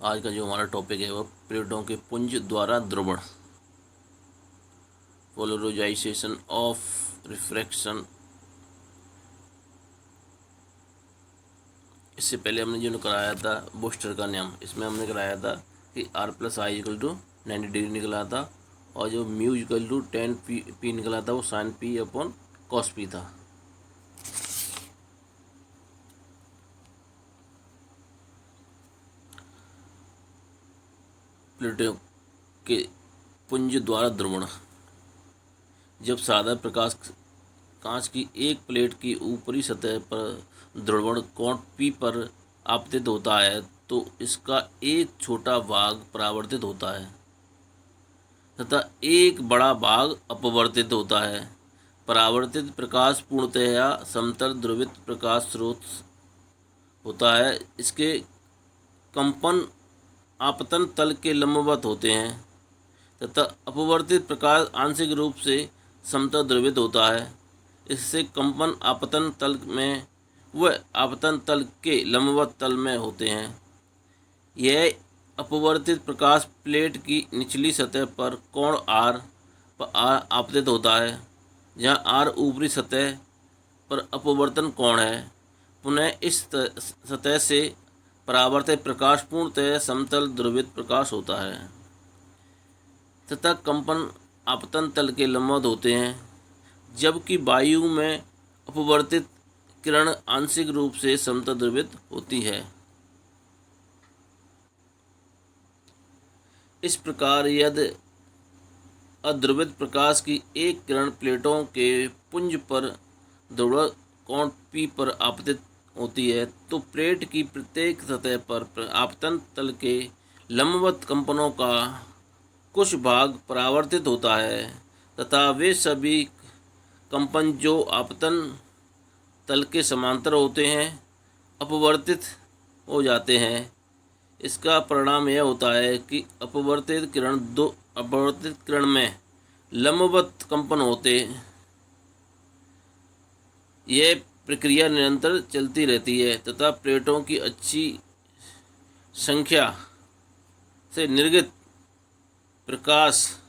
आज का जो हमारा टॉपिक है वह प्लेटों के पुंज द्वारा द्रवण, पोलराइजेशन ऑफ रिफ्रैक्शन। इससे पहले हमने जो कराया था बूस्टर का नियम, इसमें हमने कराया था कि R plus I equal to 90 degree निकला था और जो म्यू इक्वल टू 10 पी निकला था वो sine P upon cos P था। प्लेटों के पुंज द्वारा द्रवण, जब सादा प्रकाश कांच की एक प्लेट की ऊपरी सतह पर द्रवण कोण P पर आपतित होता है तो इसका एक छोटा भाग परावर्तित होता है तथा एक बड़ा भाग अपवर्तित होता है। परावर्तित प्रकाश पूर्णतया समतल ध्रुवित प्रकाश स्रोत होता है। इसके कंपन आपतन तल के लंबवत होते हैं तथा अपवर्तित प्रकाश आंशिक रूप से समतल ध्रुवित होता है। इससे कंपन आपतन तल में व आपतन तल के लंबवत तल में होते हैं। यह अपवर्तित प्रकाश प्लेट की निचली सतह पर कोण R पर आपतित होता है, जहां R ऊपरी सतह पर अपवर्तन कोण है। पुनः इस सतह से परावर्तित प्रकाश पूर्णतः समतल ध्रुवित प्रकाश होता है तथा कंपन आपतन तल के लंबवत होते हैं, जबकि वायु में अपवर्तित किरण आंशिक रूप से समतल ध्रुवित होती है। इस प्रकार यदि अध्रुवित प्रकाश की एक किरण प्लेटों के पुंज पर ध्रुव कोण P पर आपतित होती है तो प्लेट की प्रत्येक सतह पर आपतन तल के लंबवत कंपनों का कुछ भाग परावर्तित होता है तथा वे सभी कंपन जो आपतन तल के समांतर होते हैं अपवर्तित हो जाते हैं। इसका परिणाम यह होता है कि अपवर्तित किरण में लंबवत कंपन होते। यह प्रक्रिया निरंतर चलती रहती है तथा प्लेटों की अच्छी संख्या से निर्गत प्रकाश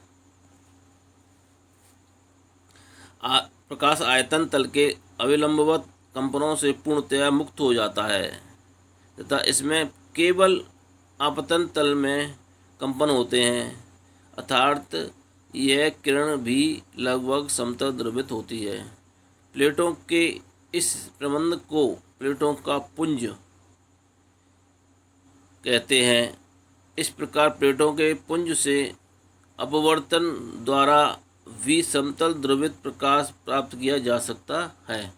आयतन तल के अविलंबवत कंपनों से पूर्णतया मुक्त हो जाता है तथा इसमें केवल आपतन तल में कंपन होते हैं, अर्थात यह किरण भी लगभग समतल ध्रुवित होती है। प्लेटों के इस प्रबंध को प्लेटों का पुंज कहते हैं। इस प्रकार प्लेटों के पुंज से अपवर्तन द्वारा भी समतल ध्रुवित प्रकाश प्राप्त किया जा सकता है।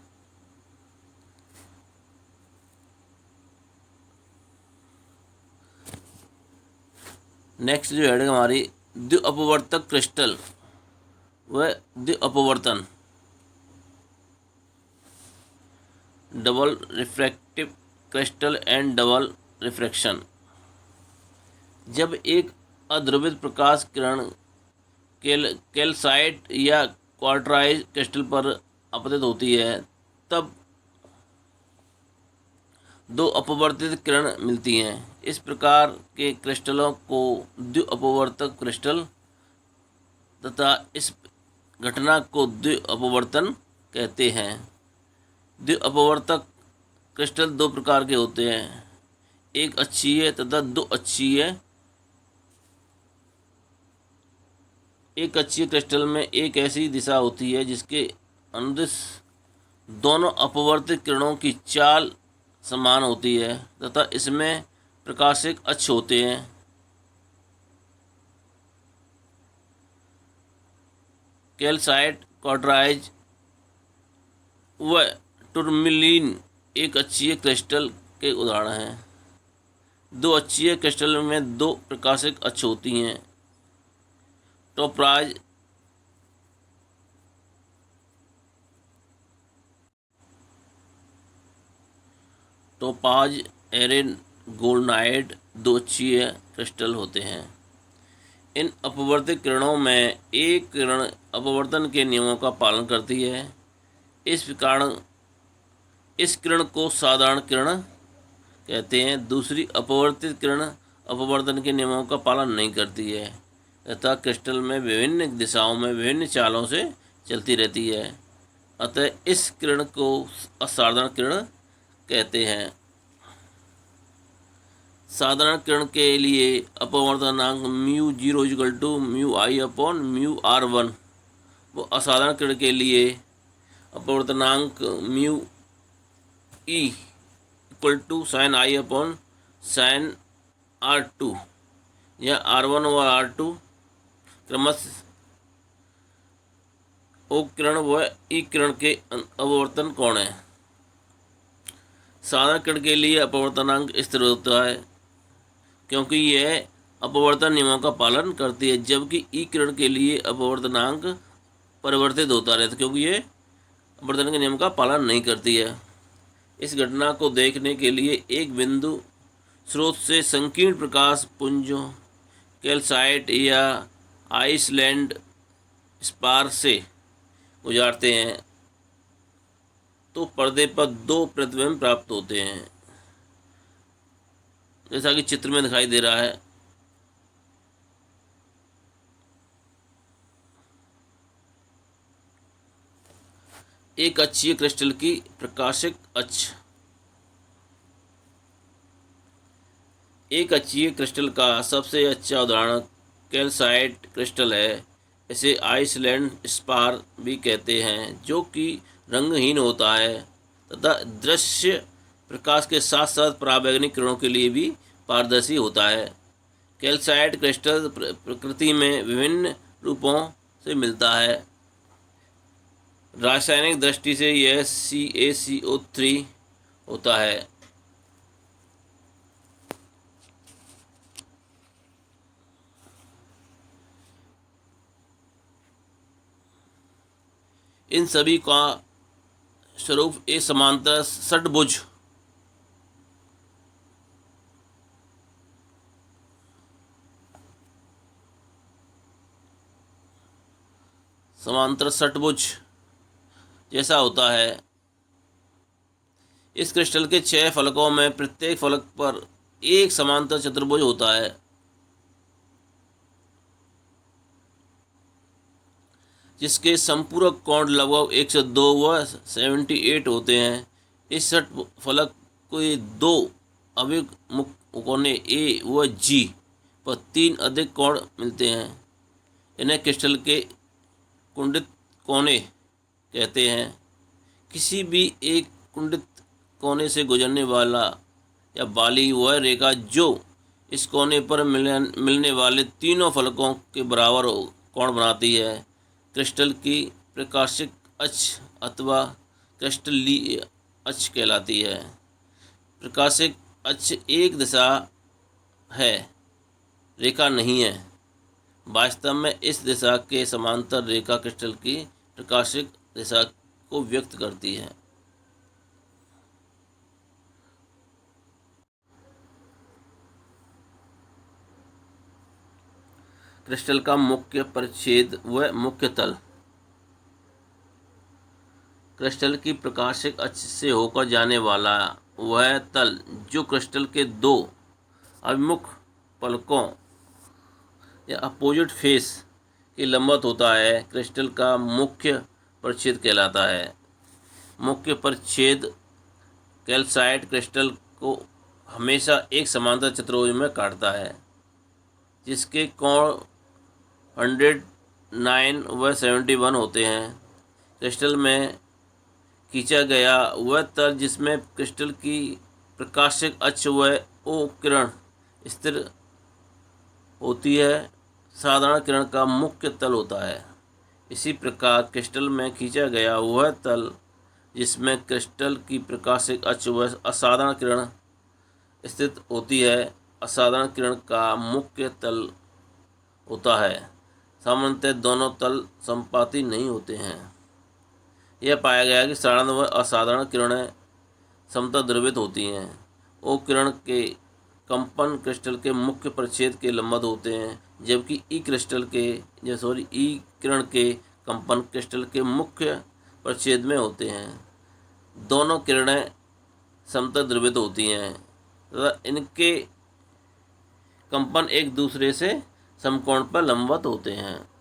नेक्स्ट जो हेडिंग हमारी द्विअपवर्तक क्रिस्टल व द्विअपवर्तन, double refractive crystal and double refraction. जब एक अध्रुवित प्रकाश किरण कैल्साइट या क्वार्टराइज क्रिस्टल पर आपतित होती है तब दो अपवर्तित किरण मिलती हैं। इस प्रकार के क्रिस्टलों को द्विअपवर्तक क्रिस्टल तथा इस घटना को द्विअपवर्तन कहते हैं। द्विअपवर्तक क्रिस्टल दो प्रकार के होते हैं, एक अक्षीय तथा दो अक्षीय। एक अक्षीय क्रिस्टल में एक ऐसी दिशा होती है जिसके अनुदिश दोनों अपवर्तित किरणों की चाल समान होती है तथा इसमें प्रकाशिक अक्ष होते हैं। कैल्साइट, क्वार्टराइज व टूरमिलीन एक अक्षीय क्रिस्टल के उदाहरण हैं। दो अक्षीय क्रिस्टल में दो प्रकाशिक अक्ष होती हैं। टोपाज, एरेगोनाइट दो अक्षीय क्रिस्टल होते हैं। इन अपवर्तित किरणों में एक किरण अपवर्तन के नियमों का पालन करती है। इस किरण को साधारण किरण कहते हैं। दूसरी अपवर्तित किरण अपवर्तन के नियमों का पालन नहीं करती है तथा क्रिस्टल में विभिन्न दिशाओं में विभिन्न चालों से चलती रहती है। अतः इस किरण को असाधारण किरण कहते हैं। साधारण किरण के लिए अपवर्तनांक μ0 = μI/μr1 व असाधारण किरण के लिए अपवर्तनांक μe = sin I/sin या R1 व R2 क्रमशः O किरण व E किरण के अपवर्तन कोण है। साधारण किरण के लिए अपवर्तनांक स्थिर होता है क्योंकि यह अपवर्तन नियमों का पालन करती है, जबकि ई किरण के लिए अपवर्तनांक परिवर्तित होता रहता है क्योंकि यह अपवर्तन के नियम का पालन नहीं करती है। इस घटना को देखने के लिए एक बिंदु स्रोत से संकीर्ण प्रकाश पुंजों कैल्साइट या आइसलैंड स्पार से गुजारते हैं तो पर्दे पर दो प्रतिबिंब प्राप्त होते हैं, जैसा कि चित्र में दिखाई दे रहा है। एक अक्षीय क्रिस्टल की प्रकाशिक अक्ष। एक अक्षीय क्रिस्टल का सबसे अच्छा उदाहरण कैल्साइट क्रिस्टल है। इसे आइसलैंड स्पार भी कहते हैं, जो कि रंगहीन होता है तथा दृश्य प्रकाश के साथ साथ पराबैंगनी किरणों के लिए भी पारदर्शी होता है। कैल्साइट क्रिस्टल प्रकृति में विभिन्न रूपों से मिलता है। रासायनिक दृष्टि से यह CaCO3 होता है। इन सभी का स्वरूप एक समांतर षट्भुज जैसा होता है। इस क्रिस्टल के 6 फलकों में प्रत्येक फलक पर एक समांतर चतुर्भुज होता है। जिसके संपूरक कोण लगभग 102 व 78 होते हैं। इस षटफलक के 2 अभिमुख कोने A व G पर 3 अधिक कोण मिलते हैं। इन्हें क्रिस्टल के कुंडित कोने कहते हैं। किसी भी एक कुंडित कोने से गुजरने वाला या वाली वह रेखा जो इस कोने पर मिलने वाले तीनों फलकों के बराबर कोण बनाती है, क्रिस्टल की प्रकाशिक अक्ष अथवा क्रिस्टलीय अक्ष कहलाती है। प्रकाशिक अक्ष एक दिशा है, रेखा नहीं है। वास्तव में इस दिशा के समांतर रेखा क्रिस्टल की प्रकाशिक दिशा को व्यक्त करती है। क्रिस्टल का मुख्य परिच्छेद व मुख्य तल। क्रिस्टल की प्रकाशिक अक्ष से होकर जाने वाला वह तल जो क्रिस्टल के 2 अभिमुख पलकों या अपोजिट फेस के लंबवत होता है, क्रिस्टल का मुख्य परिच्छेद कहलाता है। मुख्य परिच्छेद कैल्साइट क्रिस्टल को हमेशा एक समांतर चतुर्भुज में काटता है, जिसके कोण 109 व 71 होते हैं। क्रिस्टल में खींचा गया वह तल जिसमें क्रिस्टल की प्रकाशिक अक्ष व O किरण स्थिर होती है, साधारण किरण का मुख्य तल होता है। इसी प्रकार क्रिस्टल में खींचा गया वह तल जिसमें क्रिस्टल की प्रकाशिक अक्ष व असाधारण किरण स्थित होती है, असाधारण किरण का मुख्य तल होता है। सामान्यतः दोनों तल संपाती नहीं होते हैं। यह पाया गया कि साधारण व असाधारण किरणें समता ध्रुवित होती हैं। O किरण के कंपन क्रिस्टल के मुख्य परिच्छेद के लंबवत होते हैं, जबकि ई किरण के कंपन क्रिस्टल के मुख्य परिच्छेद में होते हैं। दोनों किरणें समता ध्रुवित होती हैं तथा इनके कंपन एक दूसरे से समकोण पर लंबवत होते हैं।